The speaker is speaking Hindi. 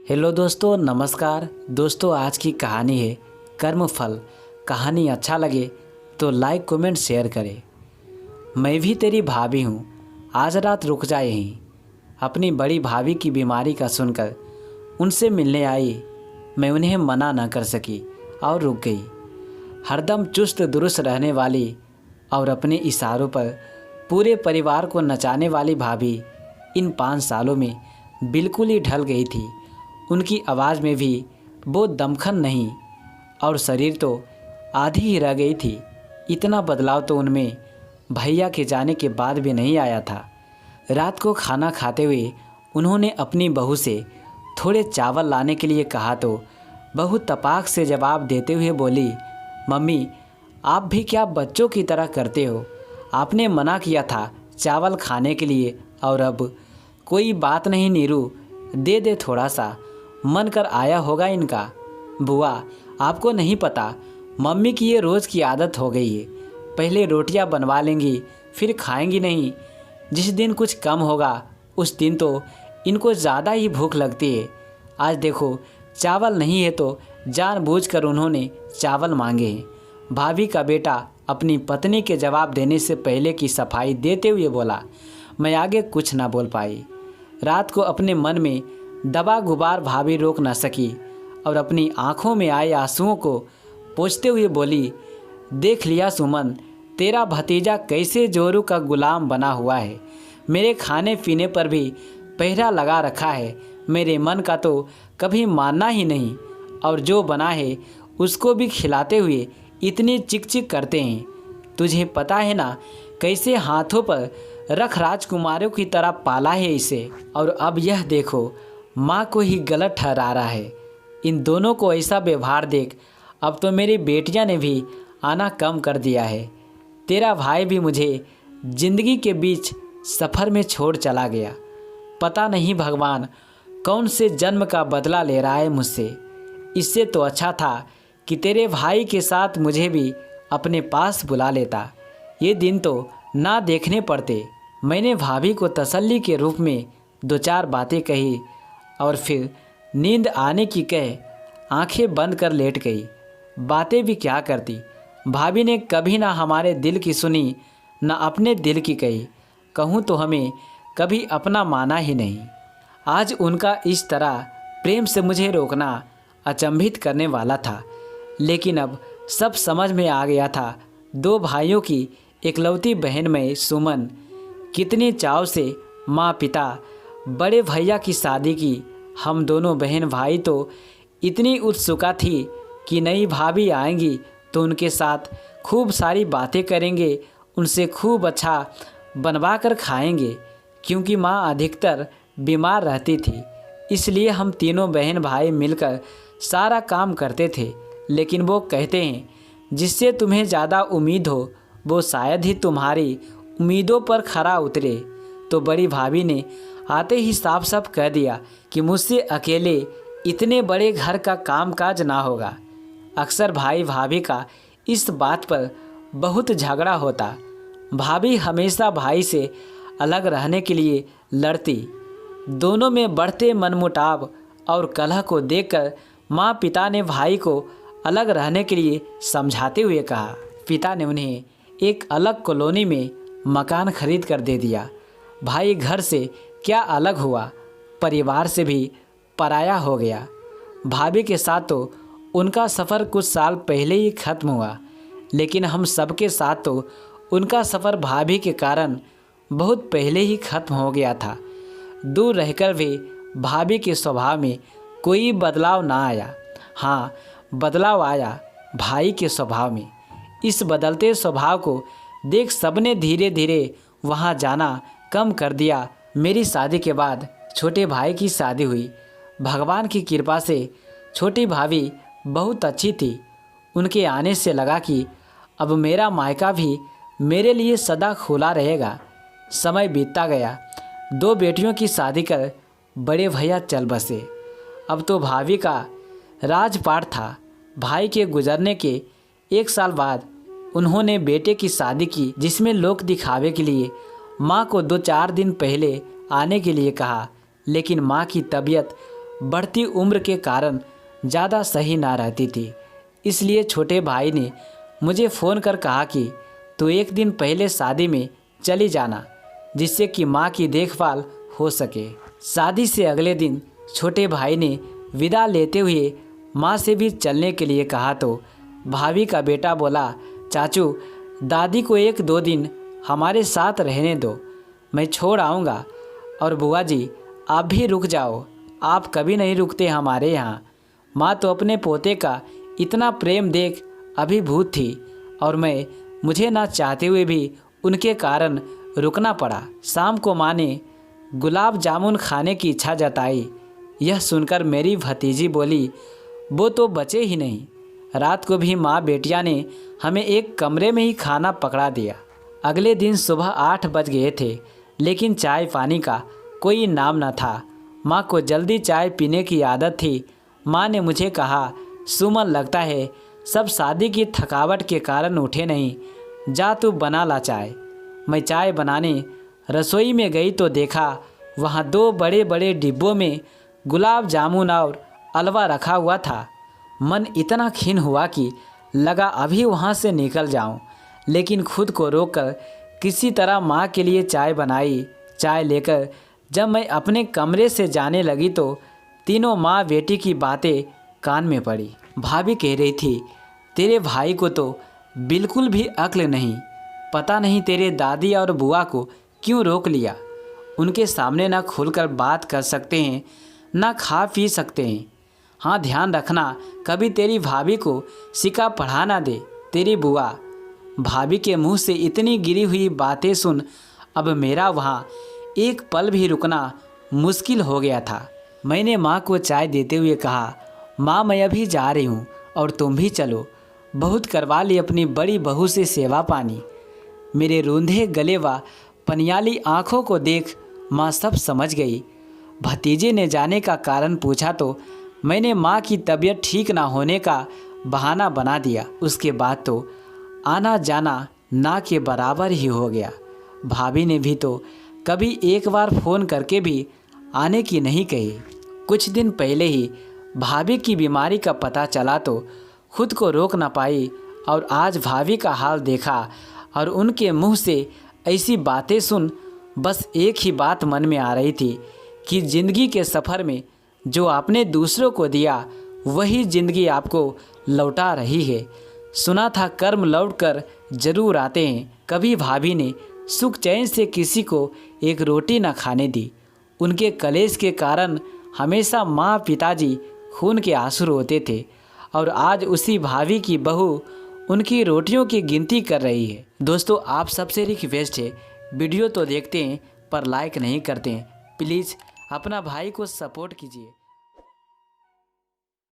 हेलो दोस्तों, नमस्कार दोस्तों। आज की कहानी है कर्मफल। कहानी अच्छा लगे तो लाइक कमेंट शेयर करें। मैं भी तेरी भाभी हूँ, आज रात रुक जा यहीं। अपनी बड़ी भाभी की बीमारी का सुनकर उनसे मिलने आई। मैं उन्हें मना न कर सकी और रुक गई। हरदम चुस्त दुरुस्त रहने वाली और अपने इशारों पर पूरे परिवार को नचाने वाली भाभी इन 5 सालों में बिल्कुल ही ढल गई थी। उनकी आवाज़ में भी वो दमखम नहीं और शरीर तो आधी ही रह गई थी। इतना बदलाव तो उनमें भैया के जाने के बाद भी नहीं आया था। रात को खाना खाते हुए उन्होंने अपनी बहू से थोड़े चावल लाने के लिए कहा तो बहू तपाक से जवाब देते हुए बोली, मम्मी आप भी क्या बच्चों की तरह करते हो? आपने मना किया था चावल खाने के लिए और अब कोई बात नहीं नीरू, दे दे थोड़ा सा, मन कर आया होगा इनका। बुआ आपको नहीं पता, मम्मी की ये रोज़ की आदत हो गई है। पहले रोटियां बनवा लेंगी फिर खाएंगी नहीं। जिस दिन कुछ कम होगा उस दिन तो इनको ज़्यादा ही भूख लगती है। आज देखो चावल नहीं है तो जानबूझकर उन्होंने चावल मांगे हैं। भाभी का बेटा अपनी पत्नी के जवाब देने से पहले की सफाई देते हुए बोला। मैं आगे कुछ ना बोल पाई। रात को अपने मन में दबा गुबार भाभी रोक न सकी और अपनी आंखों में आए आंसुओं को पोंछते हुए बोली, देख लिया सुमन, तेरा भतीजा कैसे जोरू का गुलाम बना हुआ है। मेरे खाने पीने पर भी पहरा लगा रखा है। मेरे मन का तो कभी मानना ही नहीं और जो बना है उसको भी खिलाते हुए इतनी चिक चिक करते हैं। तुझे पता है ना कैसे हाथों पर रख राजकुमारों की तरह पाला है इसे, और अब यह देखो माँ को ही गलत ठहरा रहा है। इन दोनों को ऐसा व्यवहार देख अब तो मेरी बेटियाँ ने भी आना कम कर दिया है। तेरा भाई भी मुझे जिंदगी के बीच सफ़र में छोड़ चला गया। पता नहीं भगवान कौन से जन्म का बदला ले रहा है मुझसे। इससे तो अच्छा था कि तेरे भाई के साथ मुझे भी अपने पास बुला लेता। ये दिन तो ना देखने पड़ते। मैंने भाभी को तसल्ली के रूप में 2-4 बातें कही और फिर नींद आने की कह आंखें बंद कर लेट गई। बातें भी क्या करती। भाभी ने कभी ना हमारे दिल की सुनी ना अपने दिल की कही। कहूँ तो हमें कभी अपना माना ही नहीं। आज उनका इस तरह प्रेम से मुझे रोकना अचंभित करने वाला था, लेकिन अब सब समझ में आ गया था। 2 भाइयों की इकलौती बहन में सुमन कितने चाव से माँ पिता बड़े भैया की शादी की। हम दोनों बहन भाई तो इतनी उत्सुका थी कि नई भाभी आएंगी तो उनके साथ खूब सारी बातें करेंगे, उनसे खूब अच्छा बनवा कर खाएंगे, क्योंकि माँ अधिकतर बीमार रहती थी। इसलिए हम तीनों बहन भाई मिलकर सारा काम करते थे। लेकिन वो कहते हैं जिससे तुम्हें ज़्यादा उम्मीद हो वो शायद ही तुम्हारी उम्मीदों पर खरा उतरे। तो बड़ी भाभी ने आते ही साफ साफ कह दिया कि मुझसे अकेले इतने बड़े घर का कामकाज ना होगा। अक्सर भाई भाभी का इस बात पर बहुत झगड़ा होता। भाभी हमेशा भाई से अलग रहने के लिए लड़ती। दोनों में बढ़ते मनमुटाव और कलह को देखकर माँ पिता ने भाई को अलग रहने के लिए समझाते हुए कहा। पिता ने उन्हें एक अलग कॉलोनी में मकान खरीद कर दे दिया। भाई घर से क्या अलग हुआ, परिवार से भी पराया हो गया। भाभी के साथ तो उनका सफ़र कुछ साल पहले ही ख़त्म हुआ, लेकिन हम सबके साथ तो उनका सफ़र भाभी के कारण बहुत पहले ही ख़त्म हो गया था। दूर रहकर भी भाभी के स्वभाव में कोई बदलाव ना आया। हाँ, बदलाव आया भाई के स्वभाव में। इस बदलते स्वभाव को देख सबने धीरे धीरे वहाँ जाना कम कर दिया। मेरी शादी के बाद छोटे भाई की शादी हुई। भगवान की कृपा से छोटी भाभी बहुत अच्छी थी। उनके आने से लगा कि अब मेरा मायका भी मेरे लिए सदा खुला रहेगा। समय बीतता गया। 2 बेटियों की शादी कर बड़े भैया चल बसे। अब तो भाभी का राजपाट था। भाई के गुजरने के 1 साल बाद उन्होंने बेटे की शादी की, जिसमें लोक दिखावे के लिए माँ को 2-4 दिन पहले आने के लिए कहा, लेकिन माँ की तबीयत बढ़ती उम्र के कारण ज़्यादा सही ना रहती थी। इसलिए छोटे भाई ने मुझे फ़ोन कर कहा कि तू एक दिन पहले शादी में चली जाना, जिससे कि माँ की देखभाल हो सके। शादी से अगले दिन छोटे भाई ने विदा लेते हुए माँ से भी चलने के लिए कहा तो भाभी का बेटा बोला, चाचू दादी को 1-2 दिन हमारे साथ रहने दो, मैं छोड़ आऊँगा। और बुआ जी आप भी रुक जाओ, आप कभी नहीं रुकते हमारे यहाँ। माँ तो अपने पोते का इतना प्रेम देख अभिभूत थी और मुझे ना चाहते हुए भी उनके कारण रुकना पड़ा। शाम को माँ ने गुलाब जामुन खाने की इच्छा जताई। यह सुनकर मेरी भतीजी बोली, वो तो बचे ही नहीं। रात को भी माँ बेटिया ने हमें एक कमरे में ही खाना पकड़ा दिया। अगले दिन सुबह 8 बज गए थे, लेकिन चाय पानी का कोई नाम न था। माँ को जल्दी चाय पीने की आदत थी। माँ ने मुझे कहा, सुमन लगता है सब शादी की थकावट के कारण उठे नहीं, जा तू बना ला चाय। मैं चाय बनाने रसोई में गई तो देखा वहाँ 2 बड़े बड़े डिब्बों में गुलाब जामुन और हलवा रखा हुआ था। मन इतना खिन्न हुआ कि लगा अभी वहाँ से निकल जाऊँ, लेकिन खुद को रोककर किसी तरह माँ के लिए चाय बनाई। चाय लेकर जब मैं अपने कमरे से जाने लगी तो तीनों माँ बेटी की बातें कान में पड़ी। भाभी कह रही थी, तेरे भाई को तो बिल्कुल भी अक्ल नहीं, पता नहीं तेरे दादी और बुआ को क्यों रोक लिया। उनके सामने ना खुलकर बात कर सकते हैं, ना खा पी सकते हैं। हाँ ध्यान रखना कभी तेरी भाभी को सिक्का पढ़ा ना दे तेरी बुआ। भाभी के मुंह से इतनी गिरी हुई बातें सुन अब मेरा वहाँ एक पल भी रुकना मुश्किल हो गया था। मैंने माँ को चाय देते हुए कहा, माँ मैं अभी जा रही हूँ और तुम भी चलो, बहुत करवा ली अपनी बड़ी बहू से सेवा पानी। मेरे रूंधे गले व पनियाली आँखों को देख माँ सब समझ गई। भतीजे ने जाने का कारण पूछा तो मैंने माँ की तबीयत ठीक ना होने का बहाना बना दिया। उसके बाद तो आना जाना ना के बराबर ही हो गया। भाभी ने भी तो कभी एक बार फ़ोन करके भी आने की नहीं कही। कुछ दिन पहले ही भाभी की बीमारी का पता चला तो खुद को रोक ना पाई और आज भाभी का हाल देखा और उनके मुंह से ऐसी बातें सुन बस एक ही बात मन में आ रही थी कि ज़िंदगी के सफ़र में जो आपने दूसरों को दिया वही ज़िंदगी आपको लौटा रही है। सुना था कर्म लौट कर जरूर आते हैं। कभी भाभी ने सुख चैन से किसी को एक रोटी न खाने दी। उनके कलेश के कारण हमेशा माँ पिताजी खून के आंसू रोते थे और आज उसी भाभी की बहू उनकी रोटियों की गिनती कर रही है। दोस्तों आप सबसे रिक्वेस्ट है, वीडियो तो देखते हैं पर लाइक नहीं करते हैं, प्लीज़ अपना भाई को सपोर्ट कीजिए।